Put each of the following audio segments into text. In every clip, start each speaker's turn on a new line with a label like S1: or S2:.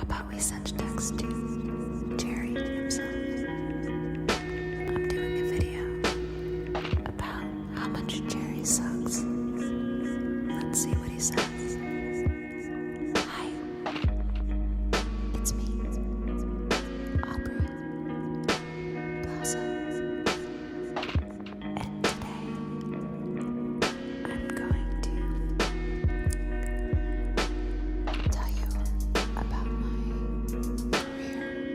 S1: How about we send a text to Jerry himself? I'm doing a video about how much Jerry sucks. Let's see what he says. Hi, it's me, Aubrey, Plaza, and today I'm going to tell you about my career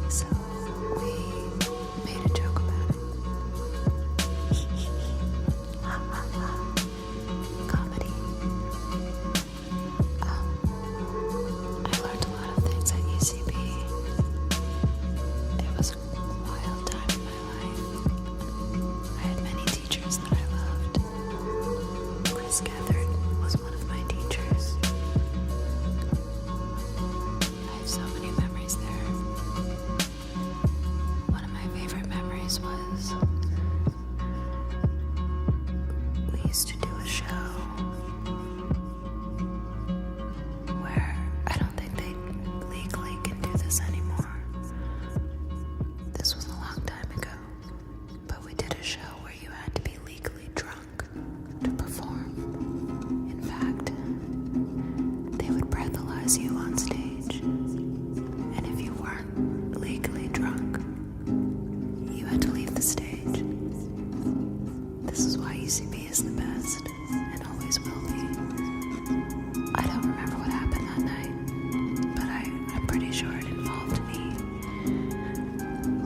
S1: So we made a joke about it. Comedy. I learned a lot of things at UCB. It was a wild time in my life. I had many teachers that I loved. Chris Gathard was one of my teachers. I have so many memories there. One of my favorite memories was we used to do a show where I don't think they legally can do this anymore. This was a long time ago, but we did a show where you had to be legally drunk to perform. In fact, they would breathalyze you on stage, and if you weren't legally drunk, you had to leave the stage. This is why UCB is the best, and always will be. I don't remember what happened that night, but I'm pretty sure it involved me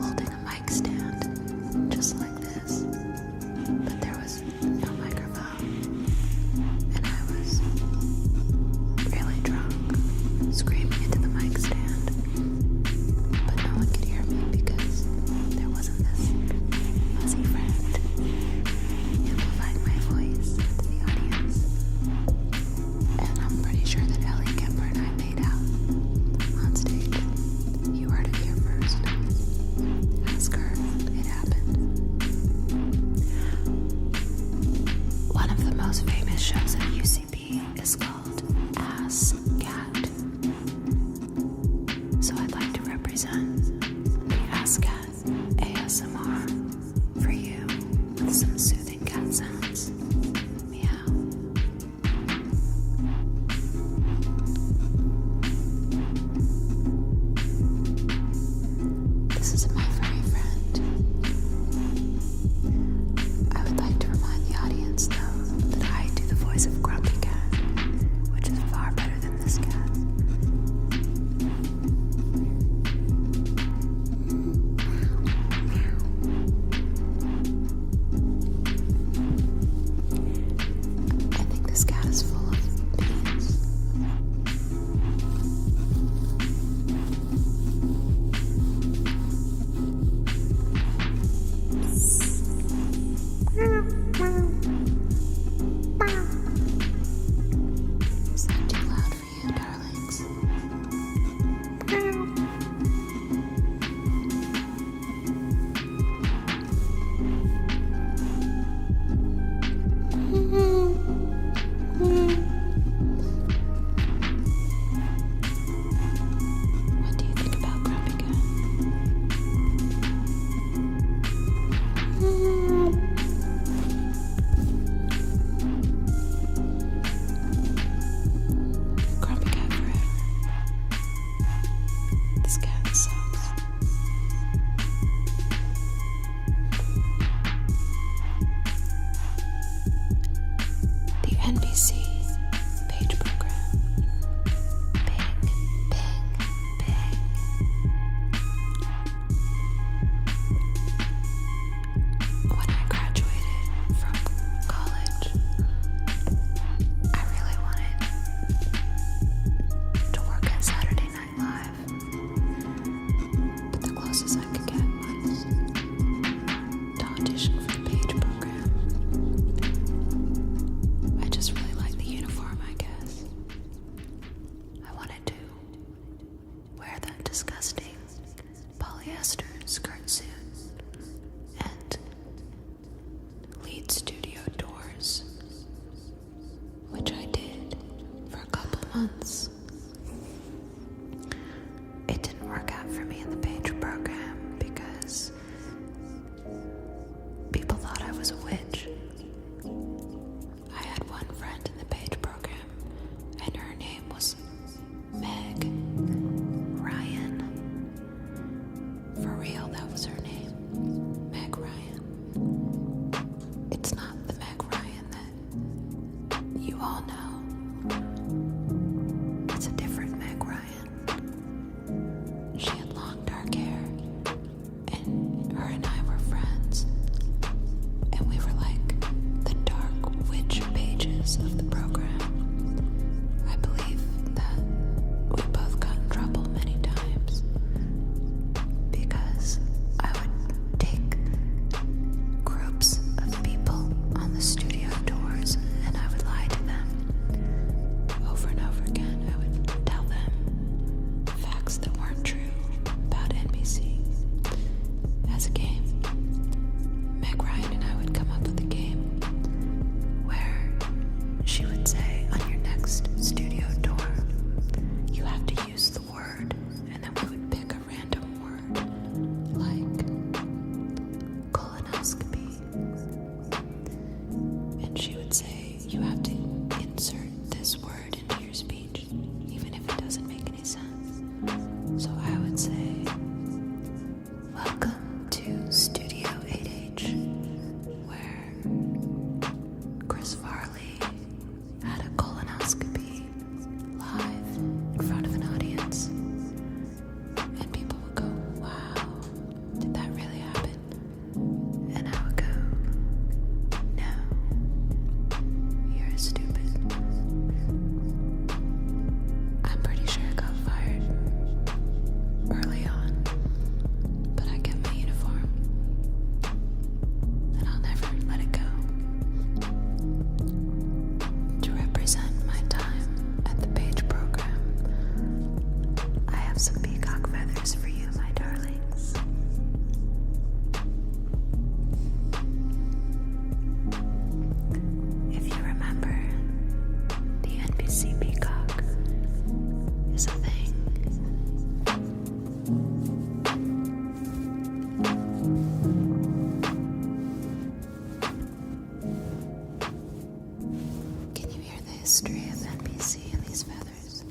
S1: holding a mic stand, just like this, but there was no microphone, and I was really drunk, screaming into the mic stand, but no one could hear me because there wasn't this fuzzy friend amplifying my voice to the audience. And I'm pretty sure that Ellie Kemper and I made out on stage. You heard it here first. Ask her. It happened. One of the most famous shows at UCB is called Ass Cat. So I'd like to represent the Ass Cat ASMR for you with some soothing cat sounds. Meow. This is my furry friend. I would like to remind the audience, though, that I do the voice of Grumpy Cat, which is far better than this cat. I think this cat is full of beans. Is that too loud for you, darlings? What do you think about Grumpy Cat? Grumpy Cat forever. This cat sucks. The NBC page program. Bing, bing, bing. When I graduated from college, I really wanted to work at Saturday Night Live, but the closest I could get was to audition for the page program. I just really liked the uniform, I guess. I wanted to wear that disgusting polyester skirt suit and lead studio doors, which I did for a couple months. It didn't work out for me in the page program because people thought I was a witch. I had one friend in the page program, and her name was Meg Ryan. For real, that was her name. Meg Ryan. It's not the Meg Ryan that you all know. It's a different Meg Ryan. She had long dark hair as a game. Meg Ryan and I would come up with a game where she would say, on your next studio tour, you have to use the word, and then we would pick a random word, like colonoscopy. And she would say, you have to insert this word into your speech, even if it doesn't make any sense. So I would say, welcome to Studio 8H, where Chris Farley had a colonoscopy live in front of an audience. And people would go, wow, did that really happen? And I would go, no, you're stupid. I'm pretty sure I got fired early on, but I kept my uniform, and I'll never let it go. To represent my time at the Page program, I have some peacock feathers for you, my darlings. If you remember, the NBC peacock is a thing. Can you hear the history of NBC and these feathers?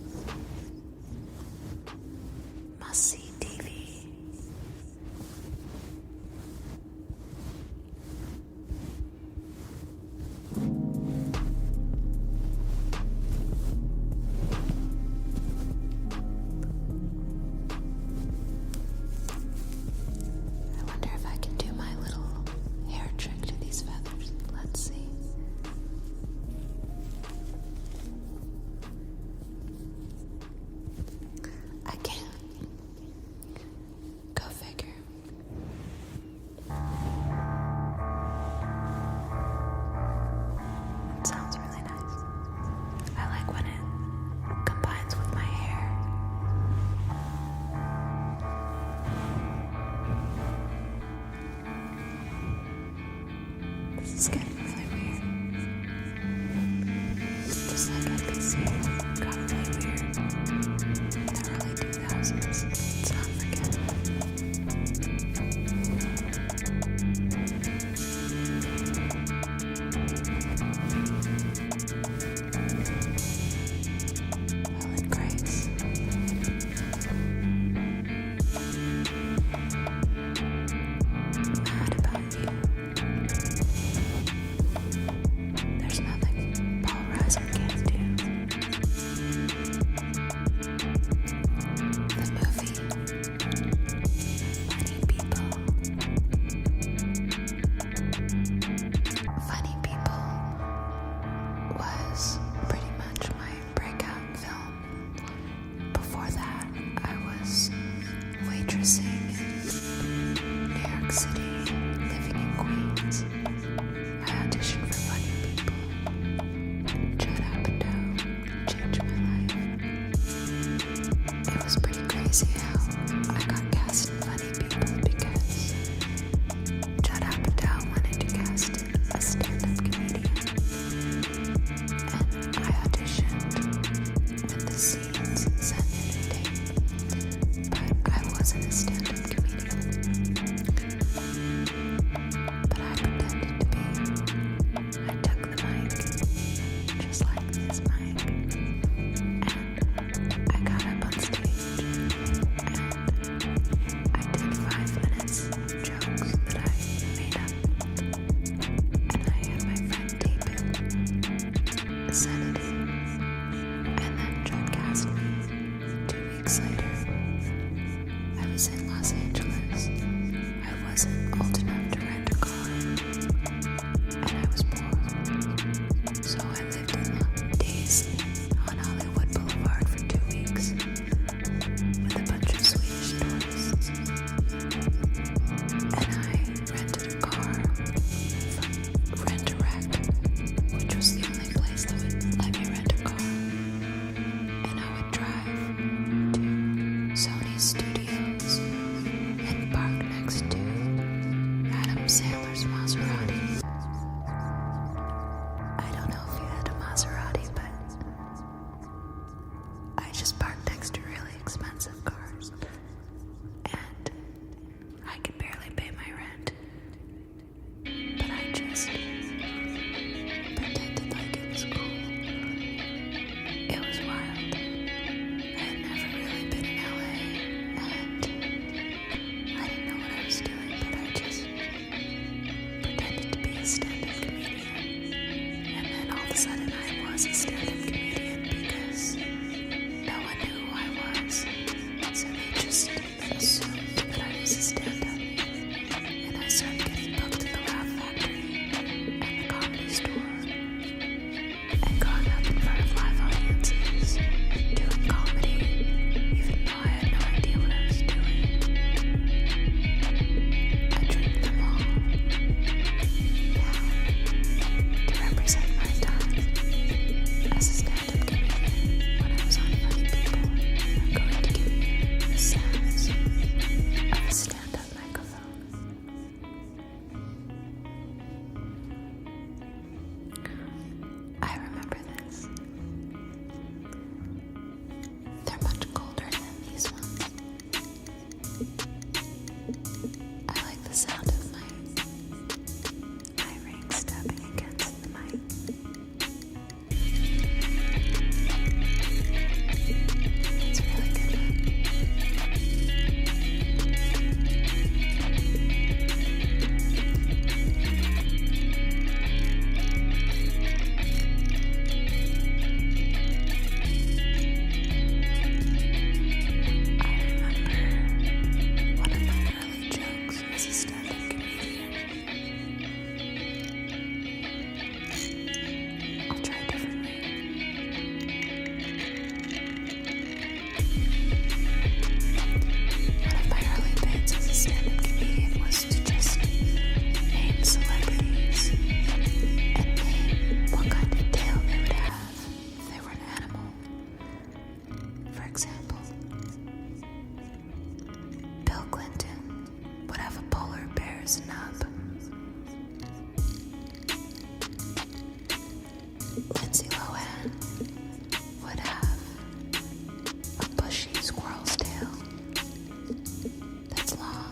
S1: Must-see TV. I wonder if I can do my little hair trick to these feathers. Let's see. I can. Go figure. It sounds really nice. I like when it combines with my hair. This is getting really weird. Just like NBC got really weird in the early 2000s. Let's not forget. Will and Grace. Mad about you. There's nothing Paul Reiser can't do. The movie Funny People. Funny People was pretty much my breakout film. Before that, I was waitressing in New York City, living in Queens. I auditioned for Funny People. Judd Apatow changed my life. It was pretty crazy how I got cast in Funny People because Judd Apatow wanted to cast a stand-up comedian. And I auditioned with the scenes sent in a tape, but I wasn't a stand-up comedian. But I pretended to be. I took the mic, just like this mic, and I got up on stage, and I did 5 minutes of jokes that I made up, and I had my friend tape it, send it in, and then Judd cast me. 2 weeks later, I was in Los Angeles. I wasn't old enough to rent a car, and I was poor, so I lived in Days on Hollywood Boulevard for 2 weeks with a bunch of Swedish tourists. And I rented a car from Rent-A-Wreck, which was the only place that would let me rent a car. And I would drive to Sony Studios and park next to There's a nub. Lindsay Lohan would have a bushy squirrel's tail that's long.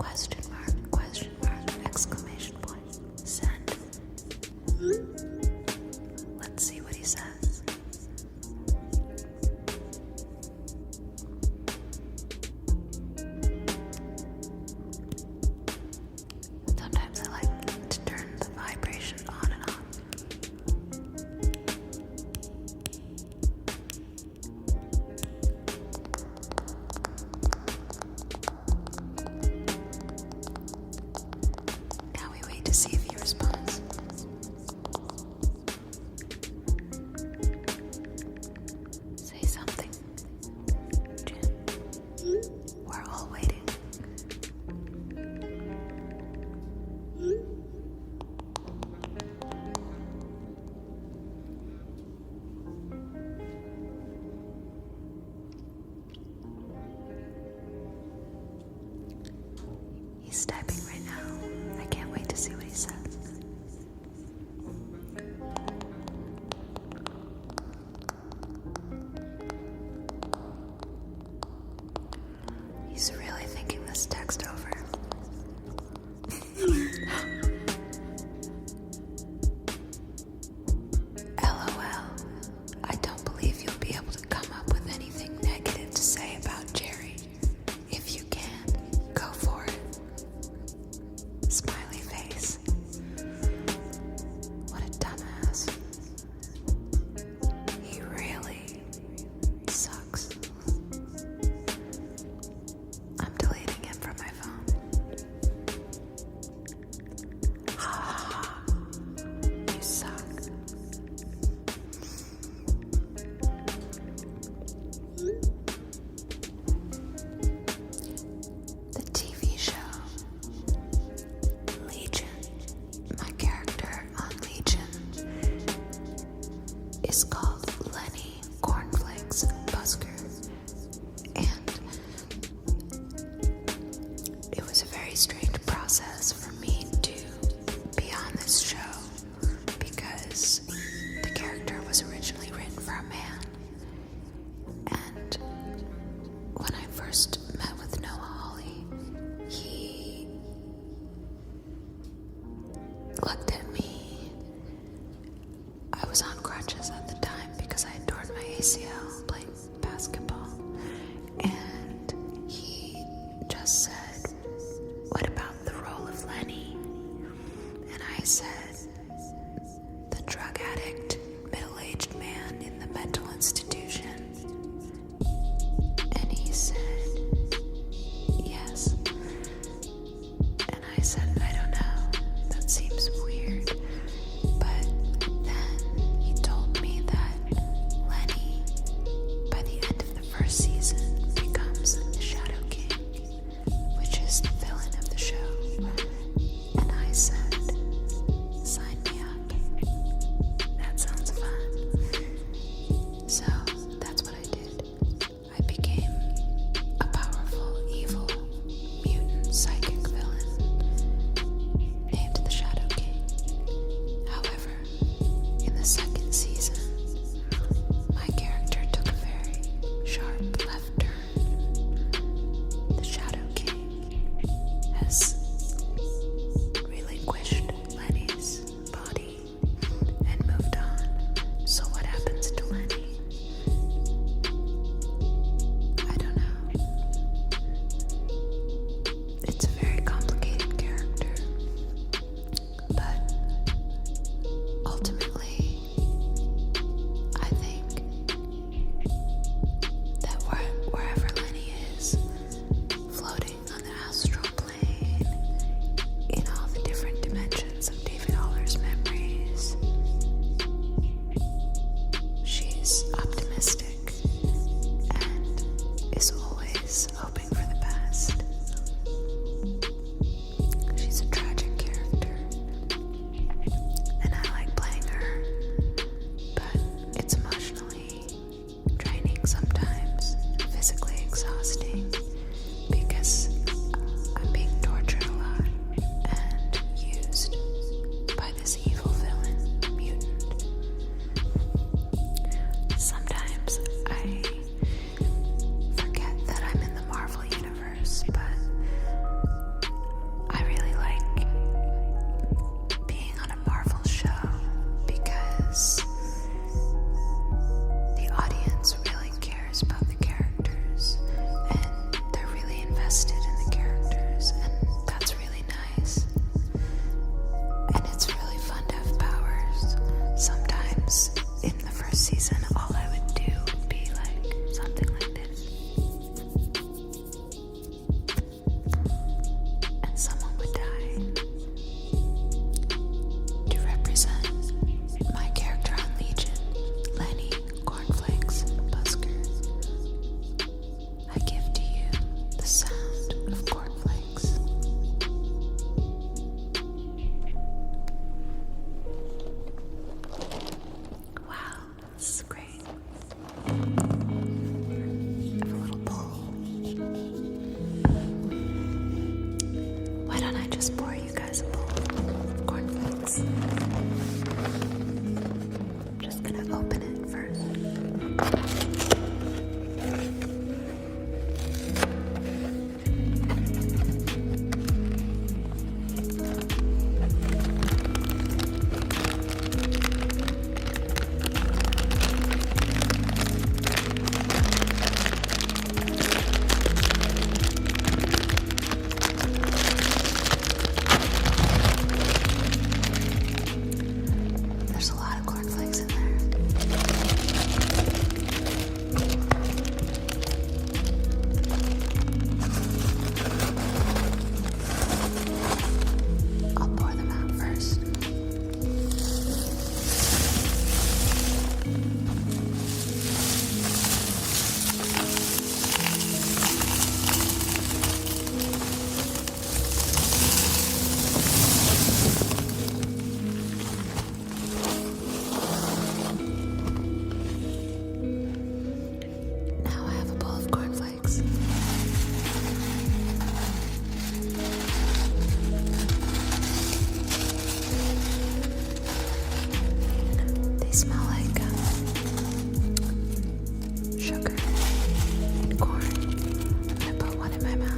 S1: question mark, exclamation point, send. Let's see what he says. Sometimes I like to turn the vibration on and off. Now we wait to see if he responds. Say something, Jen. We're all waiting. He's typing right now. I can't wait to see what he says. He's really thinking this text over. LOL. I don't believe you'll be able to come up with anything negative to say about Jerry. If you can, go for it. Smiley face. What a dumbass. He really sucks. I'm deleting him from my phone. You suck. The TV show Legion. My character on Legion is called Lenny Cornflakes Busker. And it was a very strange process for me to be on this show because the character was originally written for a man. And when I first met with Noah Hawley, he looked at me. I was on crutches at the time because I had torn my ACL playing basketball. And he just said, "What about the role of Lenny?" And I said, "The drug addict, middle-aged man in the mental institution." And he said, "Yes." And I said, "I don't know. That seems weird." But then he told me that Lenny, by the end of the first season, becomes the Shadow King, which is the villain of the show. And I said, "Sign me up. That sounds fun." So that's what I did. I became a powerful, evil, mutant, psychic villain named the Shadow King. However, in the second season, my character took a very sharp left turn. The Shadow King has relinquished Lenny's body and moved on. So what happens to Lenny? I don't know. It's a very There's a lot of cornflakes in there. I'll pour them out first. Now I have a bowl of cornflakes. They smell like sugar and corn. I'm gonna put one in my mouth.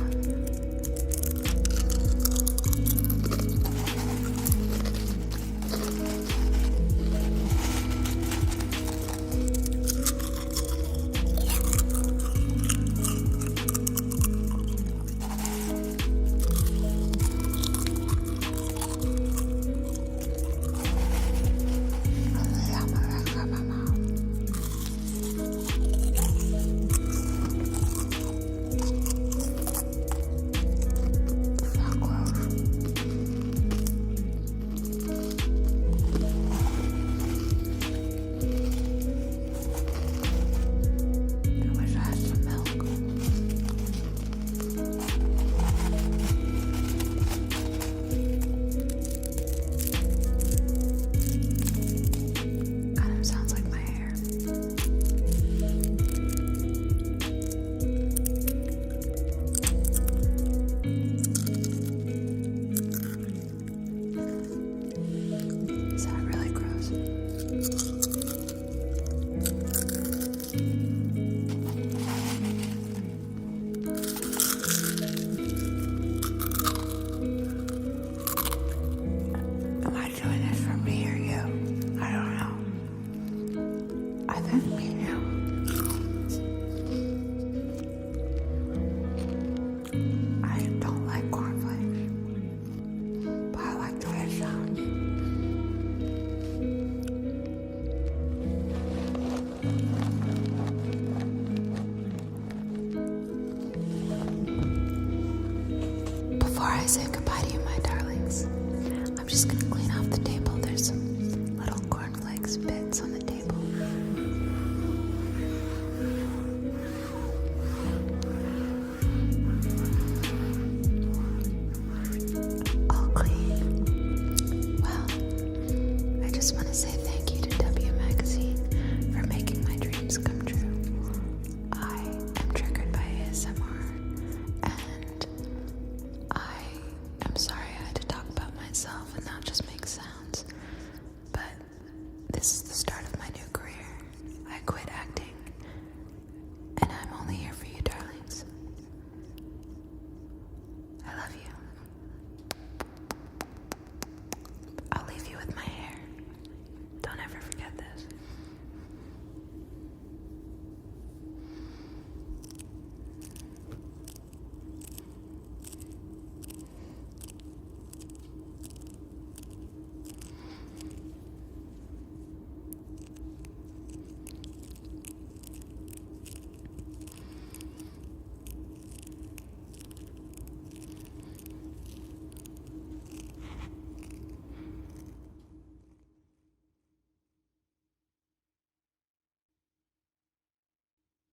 S1: Before I say goodbye to you, my darlings, I'm just gonna clean